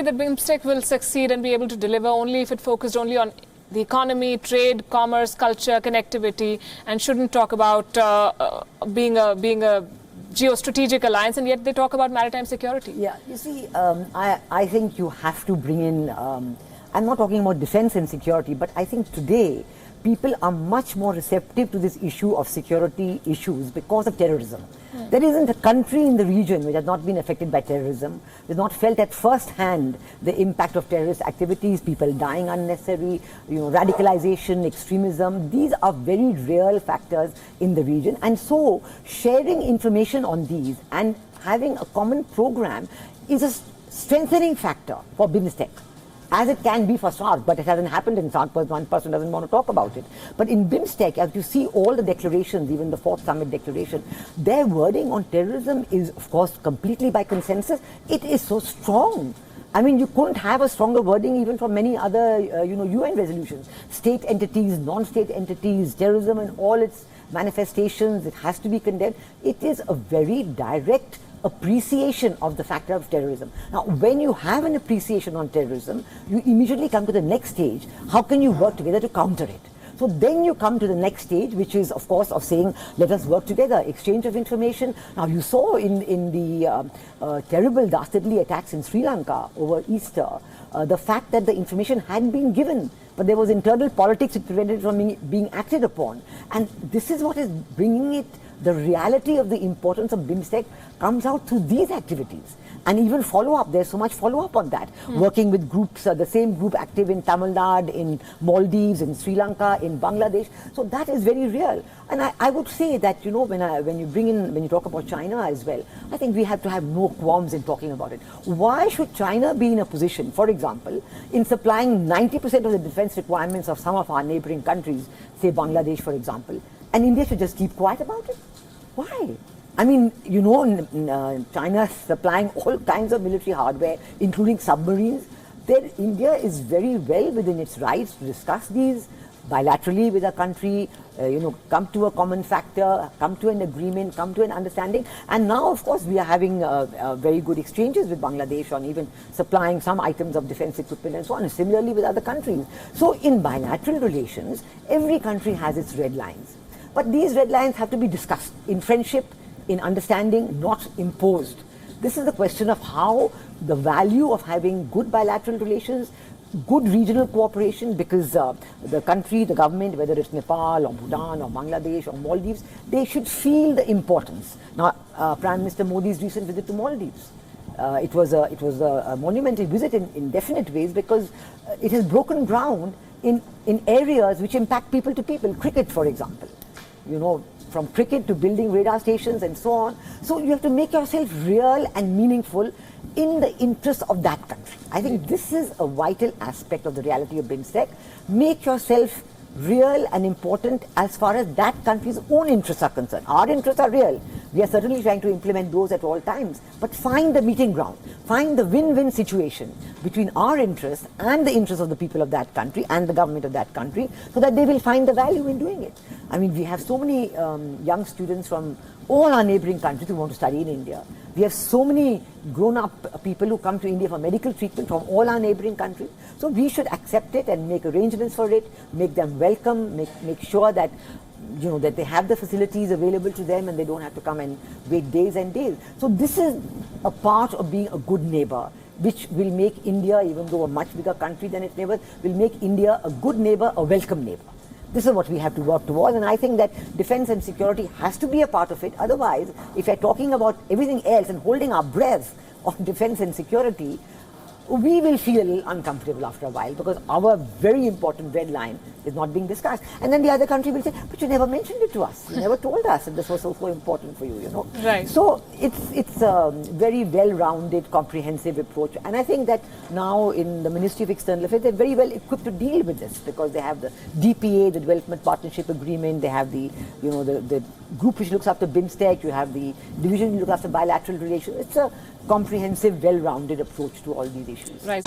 that BIMSTEC will succeed and be able to deliver only if it focused only on the economy, trade, commerce, culture, connectivity, and shouldn't talk about being a geostrategic alliance, and yet they talk about maritime security. Yeah, you see, I think you have to bring in, I'm not talking about defense and security, but I think today people are much more receptive to this issue of security issues because of terrorism. There isn't a country in the region which has not been affected by terrorism, has not felt at first hand the impact of terrorist activities, people dying unnecessarily, radicalization, extremism. These are very real factors in the region, and so sharing information on these and having a common program is a strengthening factor for BIMSTEC, as it can be for SAARC, but it hasn't happened in SAARC because one person doesn't want to talk about it. But in BIMSTEC, as you see all the declarations, even the 4th Summit Declaration, their wording on terrorism is, of course, completely by consensus. It is so strong. I mean, you couldn't have a stronger wording even from many other, UN resolutions. State entities, non-state entities, terrorism and all its manifestations, it has to be condemned. It is a very direct appreciation of the factor of terrorism. Now, when you have an appreciation on terrorism, you immediately come to the next stage. How can you work together to counter it? So then you come to the next stage, which is, of course, of saying, let us work together, exchange of information. Now, you saw in the terrible, dastardly attacks in Sri Lanka over Easter, the fact that the information had been given, but there was internal politics that prevented it from being acted upon. And this is what is bringing it. The reality of the importance of BIMSTEC comes out through these activities. And even follow-up, there's so much follow-up on that. Working with groups, the same group active in Tamil Nadu, in Maldives, in Sri Lanka, in Bangladesh. So that is very real. And I would say that, when you talk about China as well, I think we have to have no qualms in talking about it. Why should China be in a position, for example, in supplying 90% of the defense requirements of some of our neighboring countries, say Bangladesh, for example, and India should just keep quiet about it? Why? I mean, China is supplying all kinds of military hardware, including submarines. India is very well within its rights to discuss these bilaterally with a country, come to a common factor, come to an agreement, come to an understanding. And now, of course, we are having very good exchanges with Bangladesh on even supplying some items of defense equipment and so on, and similarly with other countries. So in bilateral relations, every country has its red lines. But these red lines have to be discussed in friendship, in understanding, not imposed. This is the question of how the value of having good bilateral relations, good regional cooperation, because the country, the government, whether it's Nepal or Bhutan or Bangladesh or Maldives, they should feel the importance. Now, Prime Minister Modi's recent visit to Maldives, it was a monumental visit in definite ways, because it has broken ground in areas which impact people to people. Cricket, for example. From cricket to building radar stations and so on. So you have to make yourself real and meaningful in the interest of that country. I think this is a vital aspect of the reality of BIMSTEC. Make yourself real and important as far as that country's own interests are concerned. Our interests are real. We are certainly trying to implement those at all times. But find the meeting ground. Find the win-win situation between our interests and the interests of the people of that country and the government of that country, so that they will find the value in doing it. I mean, we have so many young students from all our neighboring countries who want to study in India. We have so many grown-up people who come to India for medical treatment from all our neighboring countries. So we should accept it and make arrangements for it, make them welcome, make sure that that they have the facilities available to them and they don't have to come and wait days and days. So this is a part of being a good neighbor, which will make India, even though a much bigger country than its neighbors, will make India a good neighbor, a welcome neighbor. This is what we have to work towards, and I think that defense and security has to be a part of it. Otherwise, if we're talking about everything else and holding our breath on defense and security, we will feel a little uncomfortable after a while, because our very important red line is not being discussed. And then the other country will say, but you never mentioned it to us. You never told us that this was so important for you, Right. So it's a very well-rounded, comprehensive approach. And I think that now in the Ministry of External Affairs, they're very well equipped to deal with this, because they have the DPA, the Development Partnership Agreement, they have the group which looks after BIMSTEC, you have the division which looks after bilateral relations. It's a comprehensive, well-rounded approach to all these issues. Right.